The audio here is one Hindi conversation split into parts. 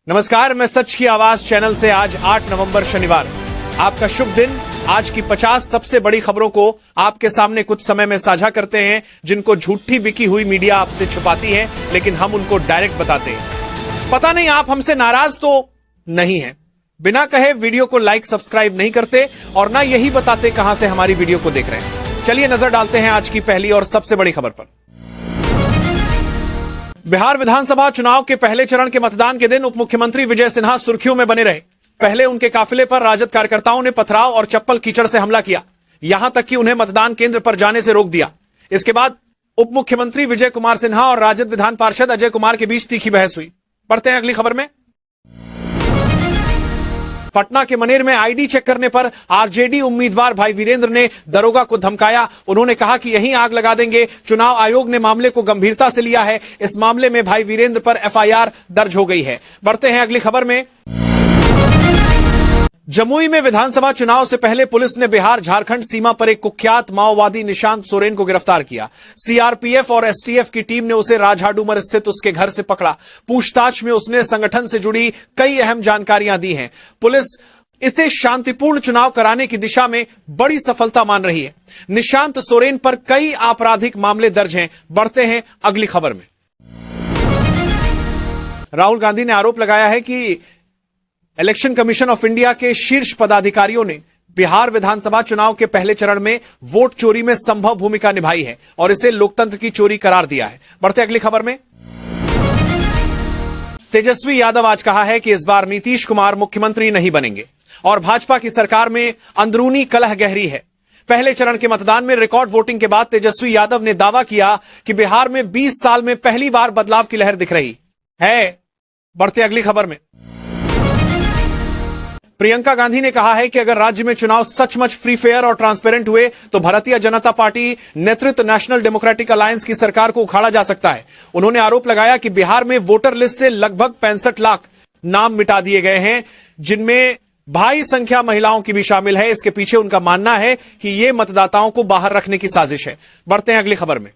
नमस्कार, मैं सच की आवाज चैनल से आज 8 नवंबर शनिवार आपका शुभ दिन। आज की 50 सबसे बड़ी खबरों को आपके सामने कुछ समय में साझा करते हैं, जिनको झूठी बिकी हुई मीडिया आपसे छुपाती है, लेकिन हम उनको डायरेक्ट बताते हैं। पता नहीं आप हमसे नाराज तो नहीं हैं, बिना कहे वीडियो को लाइक सब्सक्राइब नहीं करते और ना यही बताते कहां से हमारी वीडियो को देख रहे हैं। चलिए नजर डालते हैं आज की पहली और सबसे बड़ी खबर पर। बिहार विधानसभा चुनाव के पहले चरण के मतदान के दिन उप मुख्यमंत्री विजय सिन्हा सुर्खियों में बने रहे। पहले उनके काफिले पर राजद कार्यकर्ताओं ने पथराव और चप्पल कीचड़ से हमला किया, यहां तक कि उन्हें मतदान केंद्र पर जाने से रोक दिया। इसके बाद उप मुख्यमंत्री विजय कुमार सिन्हा और राजद विधान पार्षद अजय कुमार के बीच तीखी बहस हुई। पढ़ते हैं अगली खबर में। पटना के मनेर में आईडी चेक करने पर आरजेडी उम्मीदवार भाई वीरेंद्र ने दरोगा को धमकाया। उन्होंने कहा कि यहीं आग लगा देंगे। चुनाव आयोग ने मामले को गंभीरता से लिया है। इस मामले में भाई वीरेंद्र पर एफआईआर दर्ज हो गई है। बढ़ते हैं अगली खबर में। जमुई में विधानसभा चुनाव से पहले पुलिस ने बिहार झारखंड सीमा पर एक कुख्यात माओवादी निशांत सोरेन को गिरफ्तार किया। सीआरपीएफ और एसटीएफ की टीम ने उसे राजहाडूमर स्थित उसके घर से पकड़ा। पूछताछ में उसने संगठन से जुड़ी कई अहम जानकारियां दी हैं। पुलिस इसे शांतिपूर्ण चुनाव कराने की दिशा में बड़ी सफलता मान रही है। निशांत सोरेन पर कई आपराधिक मामले दर्ज हैं। बढ़ते हैं अगली खबर में। राहुल गांधी ने आरोप लगाया है कि इलेक्शन कमीशन ऑफ इंडिया के शीर्ष पदाधिकारियों ने बिहार विधानसभा चुनाव के पहले चरण में वोट चोरी में संभव भूमिका निभाई है और इसे लोकतंत्र की चोरी करार दिया है। बढ़ते अगली खबर में। तेजस्वी यादव आज कहा है कि इस बार नीतीश कुमार मुख्यमंत्री नहीं बनेंगे और भाजपा की सरकार में अंदरूनी कलह गहरी है। पहले चरण के मतदान में रिकॉर्ड वोटिंग के बाद तेजस्वी यादव ने दावा किया कि बिहार में 20 साल में पहली बार बदलाव की लहर दिख रही है। बढ़ते अगली खबर में। प्रियंका गांधी ने कहा है कि अगर राज्य में चुनाव सचमुच फ्री फेयर और ट्रांसपेरेंट हुए तो भारतीय जनता पार्टी नेतृत्व नेशनल डेमोक्रेटिक अलायंस की सरकार को उखाड़ा जा सकता है। उन्होंने आरोप लगाया कि बिहार में वोटर लिस्ट से लगभग 65 लाख नाम मिटा दिए गए हैं, जिनमें भारी संख्या महिलाओं की भी शामिल है। इसके पीछे उनका मानना है कि यह मतदाताओं को बाहर रखने की साजिश है। बढ़ते हैं अगली खबर में।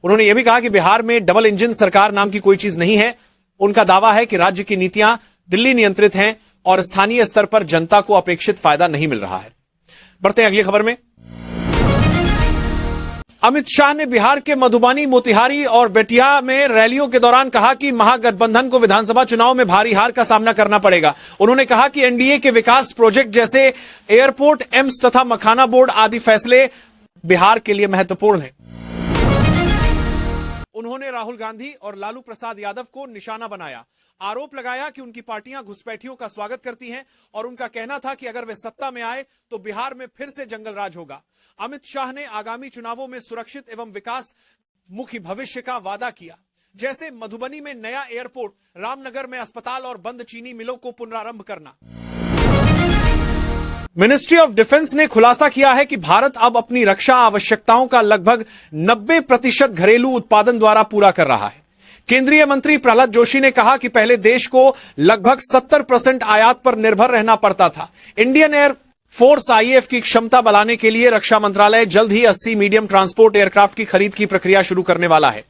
उन्होंने यह भी कहा कि बिहार में डबल इंजन सरकार नाम की कोई चीज नहीं है। उनका दावा है कि राज्य की नीतियां दिल्ली नियंत्रित हैं और स्थानीय स्तर पर जनता को अपेक्षित फायदा नहीं मिल रहा है। बढ़ते हैं अगली खबर में। अमित शाह ने बिहार के मधुबनी, मोतिहारी और बेतिया में रैलियों के दौरान कहा कि महागठबंधन को विधानसभा चुनाव में भारी हार का सामना करना पड़ेगा। उन्होंने कहा कि एनडीए के विकास प्रोजेक्ट जैसे एयरपोर्ट, एम्स तथा मखाना बोर्ड आदि फैसले बिहार के लिए महत्वपूर्ण हैं। उन्होंने राहुल गांधी और लालू प्रसाद यादव को निशाना बनाया। आरोप लगाया कि उनकी पार्टियां घुसपैठियों का स्वागत करती हैं और उनका कहना था कि अगर वे सत्ता में आए तो बिहार में फिर से जंगल राज होगा। अमित शाह ने आगामी चुनावों में सुरक्षित एवं विकास मुखी भविष्य का वादा किया, जैसे मधुबनी में नया एयरपोर्ट, रामनगर में अस्पताल और बंद चीनी मिलों को पुनरारंभ करना। मिनिस्ट्री ऑफ डिफेंस ने खुलासा किया है कि भारत अब अपनी रक्षा आवश्यकताओं का लगभग 90% घरेलू उत्पादन द्वारा पूरा कर रहा है। केंद्रीय मंत्री प्रहलाद जोशी ने कहा कि पहले देश को लगभग 70% आयात पर निर्भर रहना पड़ता था। इंडियन एयर फोर्स आईएएफ की क्षमता बढ़ाने के लिए रक्षा मंत्रालय जल्द ही 80 मीडियम ट्रांसपोर्ट एयरक्राफ्ट की खरीद की प्रक्रिया शुरू करने वाला है।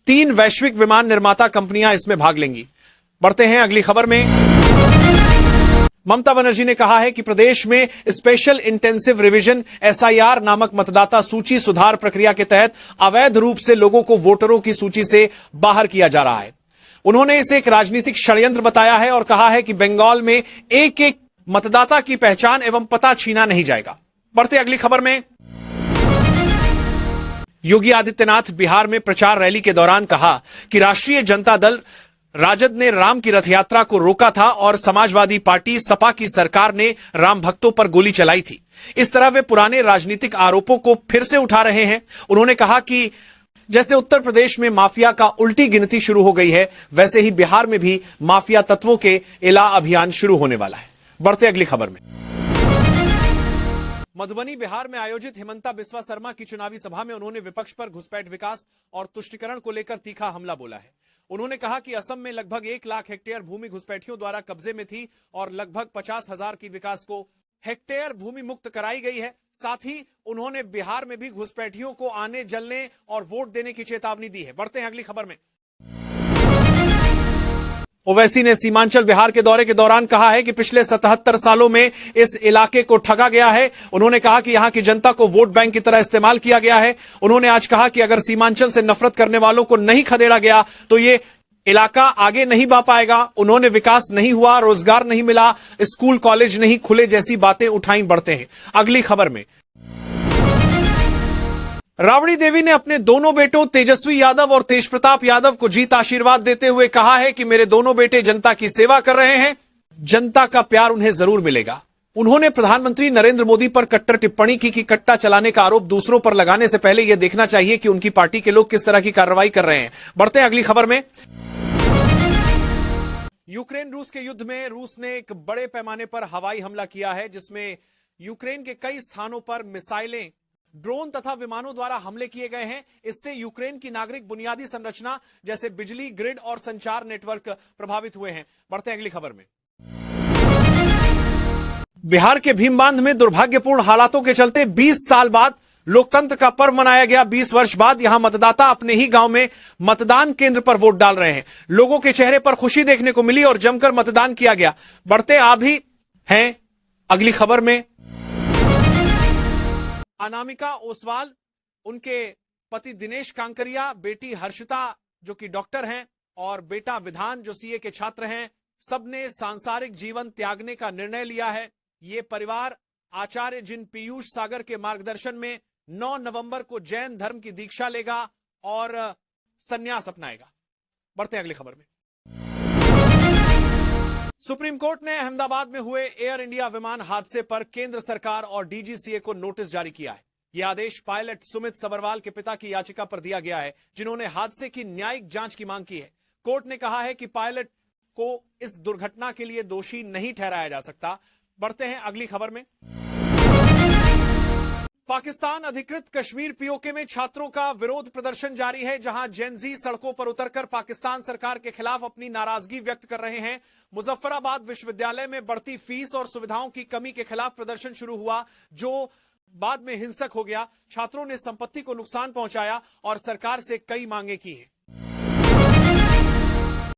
3 वैश्विक विमान निर्माता कंपनियां इसमें भाग लेंगी। बढ़ते हैं अगली खबर में। ममता बनर्जी ने कहा है कि प्रदेश में स्पेशल इंटेंसिव रिवीजन एसआईआर नामक मतदाता सूची सुधार प्रक्रिया के तहत अवैध रूप से लोगों को वोटरों की सूची से बाहर किया जा रहा है। उन्होंने इसे एक राजनीतिक षड्यंत्र बताया है और कहा है कि बंगाल में एक एक मतदाता की पहचान एवं पता छीना नहीं जाएगा। बढ़ते अगली खबर में। योगी आदित्यनाथ बिहार में प्रचार रैली के दौरान कहा कि राष्ट्रीय जनता दल राजद ने राम की रथ यात्रा को रोका था और समाजवादी पार्टी सपा की सरकार ने राम भक्तों पर गोली चलाई थी। इस तरह वे पुराने राजनीतिक आरोपों को फिर से उठा रहे हैं। उन्होंने कहा कि जैसे उत्तर प्रदेश में माफिया का उल्टी गिनती शुरू हो गई है, वैसे ही बिहार में भी माफिया तत्वों के इला अभियान शुरू होने वाला है। बढ़ते अगली खबर में। मधुबनी, बिहार में आयोजित हिमंता बिस्वा शर्मा की चुनावी सभा में उन्होंने विपक्ष पर घुसपैठ, विकास और तुष्टीकरण को लेकर तीखा हमला बोला है। उन्होंने कहा कि असम में लगभग 1 लाख हेक्टेयर भूमि घुसपैठियों द्वारा कब्जे में थी और लगभग 50,000 की विकास को हेक्टेयर भूमि मुक्त कराई गई है। साथ ही उन्होंने बिहार में भी घुसपैठियों को आने, जलने और वोट देने की चेतावनी दी है। बढ़ते हैं अगली खबर में। ओवैसी ने सीमांचल बिहार के दौरे के दौरान कहा है कि पिछले 77 सालों में इस इलाके को ठगा गया है। उन्होंने कहा कि यहां की जनता को वोट बैंक की तरह इस्तेमाल किया गया है। उन्होंने आज कहा कि अगर सीमांचल से नफरत करने वालों को नहीं खदेड़ा गया तो ये इलाका आगे नहीं बढ़ पाएगा। उन्होंने विकास नहीं हुआ, रोजगार नहीं मिला, स्कूल कॉलेज नहीं खुले जैसी बातें उठाई। बढ़ते हैं अगली खबर में। राबड़ी देवी ने अपने दोनों बेटों तेजस्वी यादव और तेज प्रताप यादव को जीत आशीर्वाद देते हुए कहा है कि मेरे दोनों बेटे जनता की सेवा कर रहे हैं, जनता का प्यार उन्हें जरूर मिलेगा। उन्होंने प्रधानमंत्री नरेंद्र मोदी पर कट्टर टिप्पणी की कि कट्टा चलाने का आरोप दूसरों पर लगाने से पहले यह देखना चाहिए कि उनकी पार्टी के लोग किस तरह की कार्रवाई कर रहे हैं। बढ़ते हैं अगली खबर में। यूक्रेन रूस के युद्ध में रूस ने एक बड़े पैमाने पर हवाई हमला किया है, जिसमें यूक्रेन के कई स्थानों पर मिसाइलें, ड्रोन तथा विमानों द्वारा हमले किए गए हैं। इससे यूक्रेन की नागरिक बुनियादी संरचना जैसे बिजली ग्रिड और संचार नेटवर्क प्रभावित हुए हैं। बढ़ते हैं अगली खबर में। बिहार के भीमबांध में दुर्भाग्यपूर्ण हालातों के चलते 20 साल बाद लोकतंत्र का पर्व मनाया गया। 20 वर्ष बाद यहां मतदाता अपने ही गांव में मतदान केंद्र पर वोट डाल रहे हैं। लोगों के चेहरे पर खुशी देखने को मिली और जमकर मतदान किया गया। बढ़ते आप ही हैं अगली खबर में। अनामिका ओसवाल, उनके पति दिनेश कांकरिया, बेटी हर्षिता जो कि डॉक्टर हैं और बेटा विधान जो सीए के छात्र हैं, सबने सांसारिक जीवन त्यागने का निर्णय लिया है। ये परिवार आचार्य जिन पीयूष सागर के मार्गदर्शन में 9 नवंबर को जैन धर्म की दीक्षा लेगा और संन्यास अपनाएगा। बढ़ते हैं अगली खबर में। सुप्रीम कोर्ट ने अहमदाबाद में हुए एयर इंडिया विमान हादसे पर केंद्र सरकार और डीजीसीए को नोटिस जारी किया है। यह आदेश पायलट सुमित सबरवाल के पिता की याचिका पर दिया गया है, जिन्होंने हादसे की न्यायिक जांच की मांग की है। कोर्ट ने कहा है कि पायलट को इस दुर्घटना के लिए दोषी नहीं ठहराया जा सकता। बढ़ते हैं अगली खबर में। पाकिस्तान अधिकृत कश्मीर पीओके में छात्रों का विरोध प्रदर्शन जारी है, जहां जेनजी सड़कों पर उतरकर पाकिस्तान सरकार के खिलाफ अपनी नाराजगी व्यक्त कर रहे हैं। मुजफ्फराबाद विश्वविद्यालय में बढ़ती फीस और सुविधाओं की कमी के खिलाफ प्रदर्शन शुरू हुआ, जो बाद में हिंसक हो गया। छात्रों ने संपत्ति को नुकसान पहुंचाया और सरकार से कई मांगे की हैं।